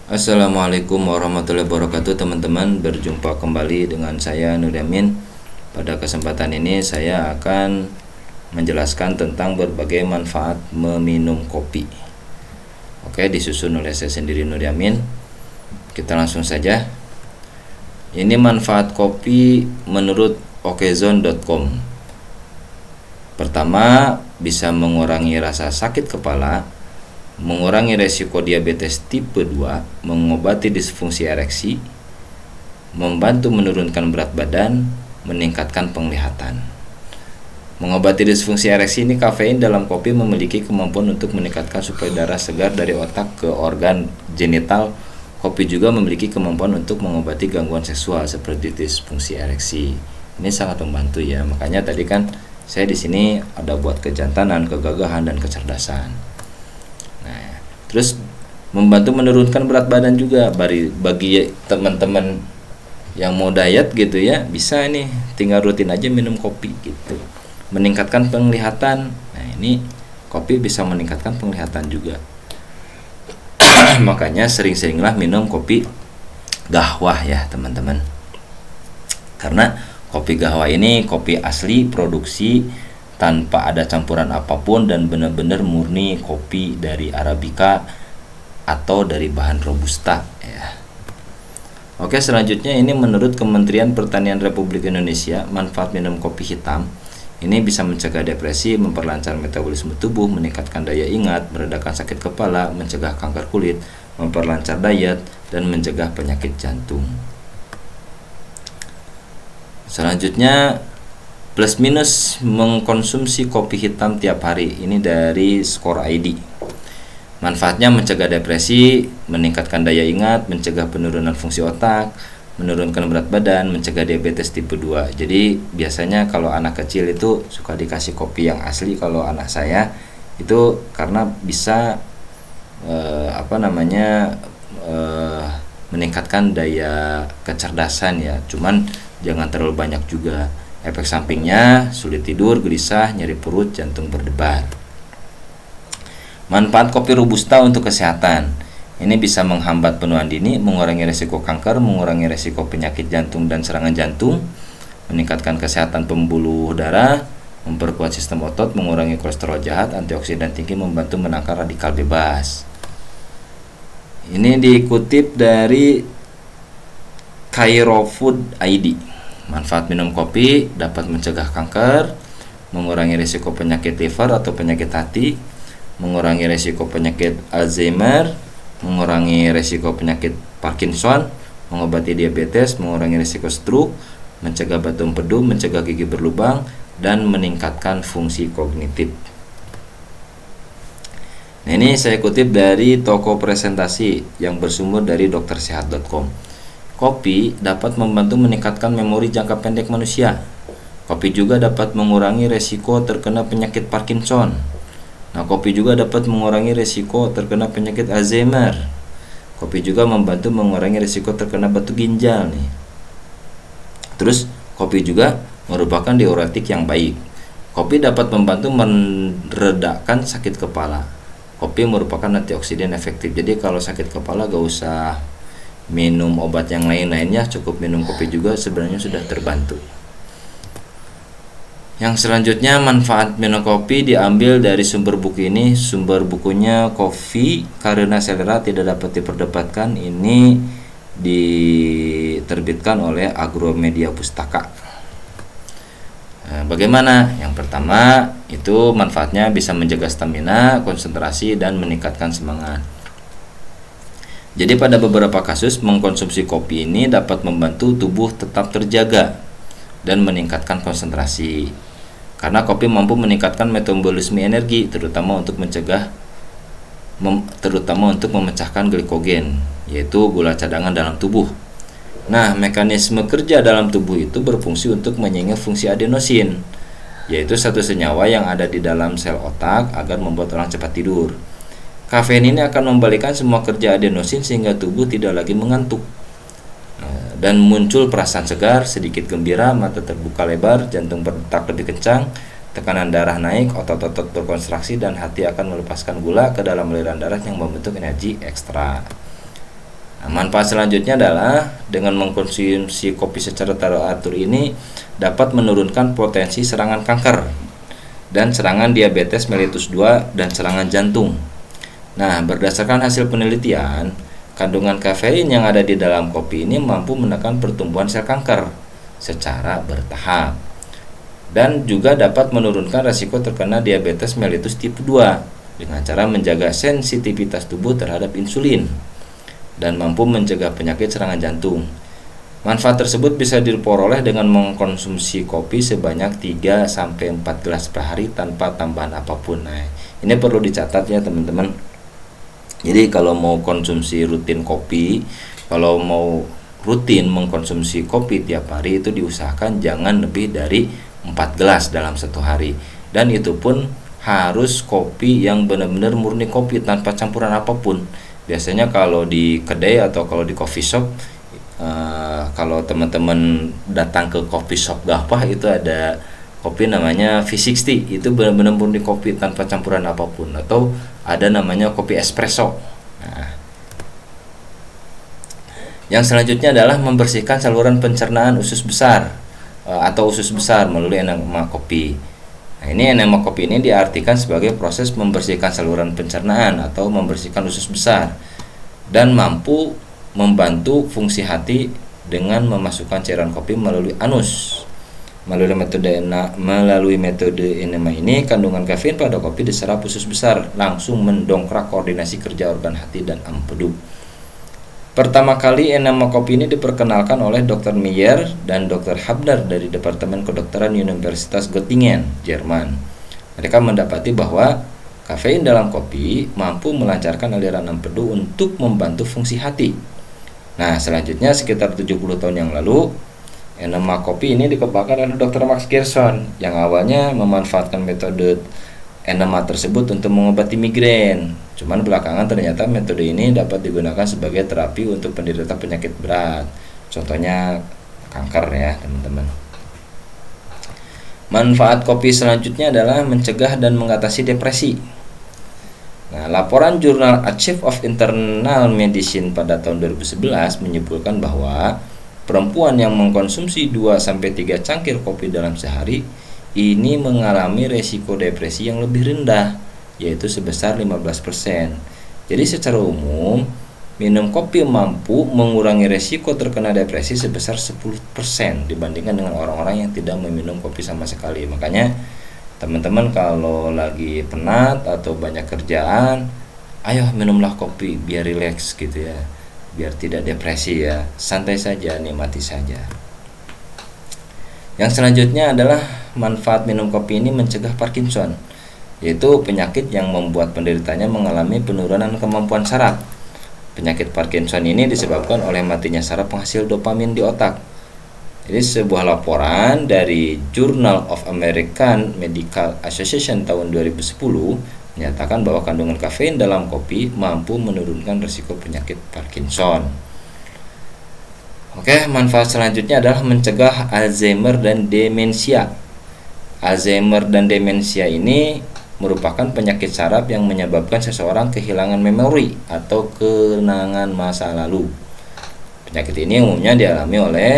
Assalamualaikum warahmatullahi wabarakatuh teman-teman. Berjumpa kembali dengan saya Nuryamin. Pada kesempatan ini saya akan menjelaskan tentang berbagai manfaat meminum kopi. Oke, disusun oleh saya sendiri Nuryamin. Kita langsung saja. Ini manfaat kopi menurut okezone.com. Pertama, bisa mengurangi rasa sakit kepala, mengurangi resiko diabetes tipe 2, mengobati disfungsi ereksi, membantu menurunkan berat badan, meningkatkan penglihatan. Mengobati disfungsi ereksi ini, kafein dalam kopi memiliki kemampuan untuk meningkatkan suplai darah segar dari otak ke organ genital. Kopi juga memiliki kemampuan untuk mengobati gangguan seksual seperti disfungsi ereksi. Ini sangat membantu ya. Makanya tadi kan saya di sini ada buat kejantanan, kegagahan dan kecerdasan. Nah, terus membantu menurunkan berat badan juga. Bagi teman-teman yang mau diet gitu ya, bisa nih tinggal rutin aja minum kopi gitu. Meningkatkan penglihatan. Nah, ini kopi bisa meningkatkan penglihatan juga. Makanya sering-seringlah minum kopi gahwah ya teman-teman. Karena kopi gahwah ini kopi asli produksi tanpa ada campuran apapun dan benar-benar murni kopi dari Arabica atau dari bahan robusta ya. Oke, selanjutnya ini menurut Kementerian Pertanian Republik Indonesia, manfaat minum kopi hitam ini bisa mencegah depresi, memperlancar metabolisme tubuh, meningkatkan daya ingat, meredakan sakit kepala, mencegah kanker kulit, memperlancar diet, dan mencegah penyakit jantung. Selanjutnya, plus minus mengkonsumsi kopi hitam tiap hari. Ini dari Score ID. Manfaatnya mencegah depresi, meningkatkan daya ingat, mencegah penurunan fungsi otak, menurunkan berat badan, mencegah diabetes tipe 2. Jadi biasanya kalau anak kecil itu suka dikasih kopi yang asli. Kalau anak saya itu karena bisa meningkatkan daya kecerdasan ya. Cuman jangan terlalu banyak juga. Efek sampingnya sulit tidur, gelisah, nyeri perut, jantung berdebar. Manfaat kopi robusta untuk kesehatan. Ini bisa menghambat penuaan dini, mengurangi resiko kanker, mengurangi resiko penyakit jantung dan serangan jantung, meningkatkan kesehatan pembuluh darah, memperkuat sistem otot, mengurangi kolesterol jahat, antioksidan tinggi, membantu menangkal radikal bebas. Ini dikutip dari Cairo Food ID. Manfaat minum kopi dapat mencegah kanker, mengurangi risiko penyakit liver atau penyakit hati, mengurangi risiko penyakit Alzheimer, mengurangi risiko penyakit Parkinson, mengobati diabetes, mengurangi risiko stroke, mencegah batu empedu, mencegah gigi berlubang, dan meningkatkan fungsi kognitif. Nah, ini saya kutip dari toko presentasi yang bersumber dari doktersehat.com. Kopi dapat membantu meningkatkan memori jangka pendek manusia. Kopi juga dapat mengurangi resiko terkena penyakit Parkinson. Nah, kopi juga dapat mengurangi resiko terkena penyakit Alzheimer. Kopi juga membantu mengurangi resiko terkena batu ginjal nih. Terus, kopi juga merupakan diuretik yang baik. Kopi dapat membantu meredakan sakit kepala. Kopi merupakan antioksidan efektif. Jadi kalau sakit kepala gak usah minum obat yang lain-lainnya, cukup minum kopi juga sebenarnya sudah terbantu. Yang selanjutnya, manfaat minum kopi diambil dari sumber buku ini. Sumber bukunya Kopi Karena Selera Tidak Dapat Diperdebatkan. Ini diterbitkan oleh Agromedia Pustaka. Nah, bagaimana? Yang pertama, itu manfaatnya bisa menjaga stamina, konsentrasi, dan meningkatkan semangat. Jadi pada beberapa kasus mengkonsumsi kopi ini dapat membantu tubuh tetap terjaga dan meningkatkan konsentrasi. Karena kopi mampu meningkatkan metabolisme energi, terutama untuk memecahkan glikogen, yaitu gula cadangan dalam tubuh. Nah, mekanisme kerja dalam tubuh itu berfungsi untuk menyingkir fungsi adenosin, yaitu satu senyawa yang ada di dalam sel otak agar membuat orang cepat tidur. Kafein ini akan membalikan semua kerja adenosin sehingga tubuh tidak lagi mengantuk. Dan muncul perasaan segar, sedikit gembira, mata terbuka lebar, jantung berdetak lebih kencang, tekanan darah naik, otot-otot berkontraksi, dan hati akan melepaskan gula ke dalam aliran darah yang membentuk energi ekstra. Nah, manfaat selanjutnya adalah dengan mengkonsumsi kopi secara teratur ini dapat menurunkan potensi serangan kanker dan serangan diabetes mellitus 2 dan serangan jantung. Nah, berdasarkan hasil penelitian, kandungan kafein yang ada di dalam kopi ini mampu menekan pertumbuhan sel kanker secara bertahap dan juga dapat menurunkan risiko terkena diabetes mellitus tipe 2 dengan cara menjaga sensitivitas tubuh terhadap insulin dan mampu mencegah penyakit serangan jantung. Manfaat tersebut bisa diperoleh dengan mengkonsumsi kopi sebanyak 3-4 gelas per hari tanpa tambahan apapun. Nah, ini perlu dicatat ya teman-teman. Jadi kalau mau konsumsi rutin kopi, kalau mau rutin mengkonsumsi kopi tiap hari itu diusahakan jangan lebih dari 4 gelas dalam satu hari. Dan itu pun harus kopi yang benar-benar murni kopi tanpa campuran apapun. Biasanya kalau di kedai atau kalau di coffee shop, kalau teman-teman datang ke coffee shop Gahpah itu ada kopi namanya V60, itu benar-benar murni kopi tanpa campuran apapun, atau ada namanya kopi espresso. Nah, yang selanjutnya adalah membersihkan saluran pencernaan usus besar atau usus besar melalui enema kopi. Nah, ini enema kopi ini diartikan sebagai proses membersihkan saluran pencernaan atau membersihkan usus besar dan mampu membantu fungsi hati dengan memasukkan cairan kopi melalui anus. Melalui metode enema ini, kandungan kafein pada kopi diserap usus besar, langsung mendongkrak koordinasi kerja organ hati dan empedu. Pertama kali enema kopi ini diperkenalkan oleh Dr. Meyer dan Dr. Habner dari Departemen Kedokteran Universitas Göttingen, Jerman. Mereka mendapati bahwa kafein dalam kopi mampu melancarkan aliran empedu untuk membantu fungsi hati. Nah, selanjutnya sekitar 70 tahun yang lalu, enema kopi ini dikembangkan oleh Dr. Max Gerson yang awalnya memanfaatkan metode enema tersebut untuk mengobati migrain. Cuman belakangan ternyata metode ini dapat digunakan sebagai terapi untuk penderita penyakit berat. Contohnya kanker ya, teman-teman. Manfaat kopi selanjutnya adalah mencegah dan mengatasi depresi. Nah, laporan jurnal Archive of Internal Medicine pada tahun 2011 menyebutkan bahwa perempuan yang mengkonsumsi 2-3 cangkir kopi dalam sehari ini mengalami resiko depresi yang lebih rendah, yaitu sebesar 15%. Jadi secara umum, minum kopi mampu mengurangi resiko terkena depresi sebesar 10% dibandingkan dengan orang-orang yang tidak meminum kopi sama sekali. Makanya teman-teman kalau lagi penat atau banyak kerjaan, ayo minumlah kopi biar rileks gitu ya, biar tidak depresi ya, santai saja, nikmati saja. Yang selanjutnya adalah manfaat minum kopi ini mencegah Parkinson, yaitu penyakit yang membuat penderitanya mengalami penurunan kemampuan saraf. Penyakit Parkinson ini disebabkan oleh matinya saraf penghasil dopamin di otak. Jadi sebuah laporan dari Journal of American Medical Association tahun 2010 menyatakan bahwa kandungan kafein dalam kopi mampu menurunkan risiko penyakit Parkinson. Oke, manfaat selanjutnya adalah mencegah Alzheimer dan demensia. Alzheimer dan demensia ini merupakan penyakit saraf yang menyebabkan seseorang kehilangan memori atau kenangan masa lalu. Penyakit ini umumnya dialami oleh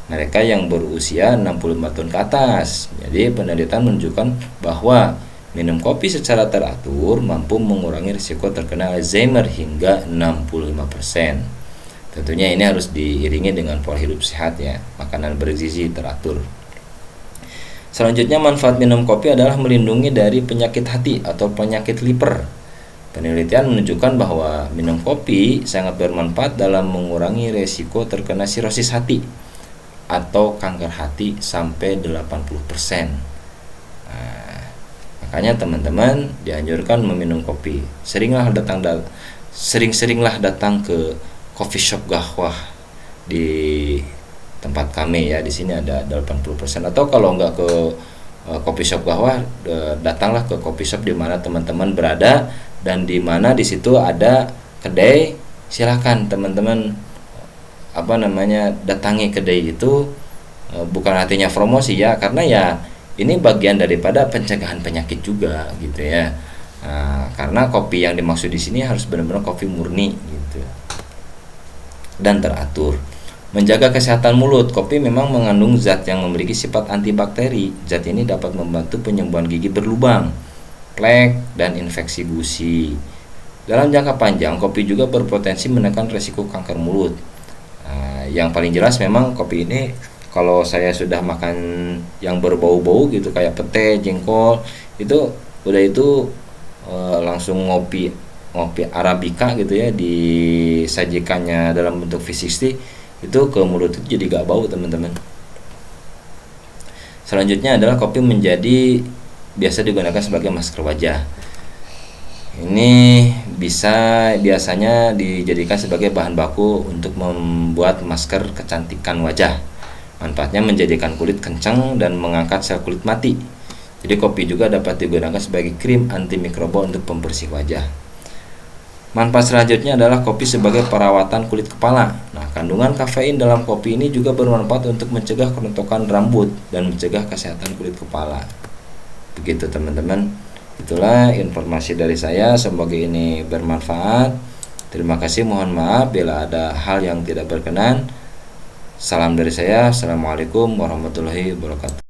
mereka yang berusia 65 tahun ke atas. Jadi penelitian menunjukkan bahwa minum kopi secara teratur mampu mengurangi risiko terkena Alzheimer hingga 65%. Tentunya ini harus diiringi dengan pola hidup sehat ya, makanan bergizi teratur. Selanjutnya manfaat minum kopi adalah melindungi dari penyakit hati atau penyakit liver. Penelitian menunjukkan bahwa minum kopi sangat bermanfaat dalam mengurangi resiko terkena sirosis hati atau kanker hati sampai 80%. Nah, makanya teman-teman dianjurkan meminum kopi. Sering-seringlah datang ke coffee shop Gahpah di tempat kami ya. Di sini ada 80%. Atau kalau enggak ke coffee shop Gahpah, datanglah ke coffee shop di mana teman-teman berada dan di mana di situ ada kedai. Silakan teman-teman datangi kedai itu, bukan artinya promosi ya, karena ya ini bagian daripada pencegahan penyakit juga gitu ya. Karena kopi yang dimaksud di sini harus benar-benar kopi murni gitu. dan teratur. Menjaga kesehatan mulut, kopi memang mengandung zat yang memiliki sifat antibakteri. Zat ini dapat membantu penyembuhan gigi berlubang, plek, dan infeksi gusi. Dalam jangka panjang, kopi juga berpotensi menekan resiko kanker mulut. Yang paling jelas memang kopi ini, kalau saya sudah makan yang berbau-bau gitu kayak pete, jengkol, itu udah itu langsung ngopi arabica gitu ya, disajikannya dalam bentuk V60, itu ke mulut itu jadi gak bau teman-teman. Selanjutnya adalah kopi menjadi biasa digunakan sebagai masker wajah. Ini biasanya dijadikan sebagai bahan baku untuk membuat masker kecantikan wajah. Manfaatnya menjadikan kulit kencang dan mengangkat sel kulit mati. Jadi kopi juga dapat digunakan sebagai krim antimikroba untuk pembersih wajah. Manfaat selanjutnya adalah kopi sebagai perawatan kulit kepala. Nah, kandungan kafein dalam kopi ini juga bermanfaat untuk mencegah kerontokan rambut dan mencegah kesehatan kulit kepala. Begitu teman-teman. Itulah informasi dari saya, semoga ini bermanfaat. Terima kasih, mohon maaf bila ada hal yang tidak berkenan. Salam dari saya, assalamualaikum warahmatullahi wabarakatuh.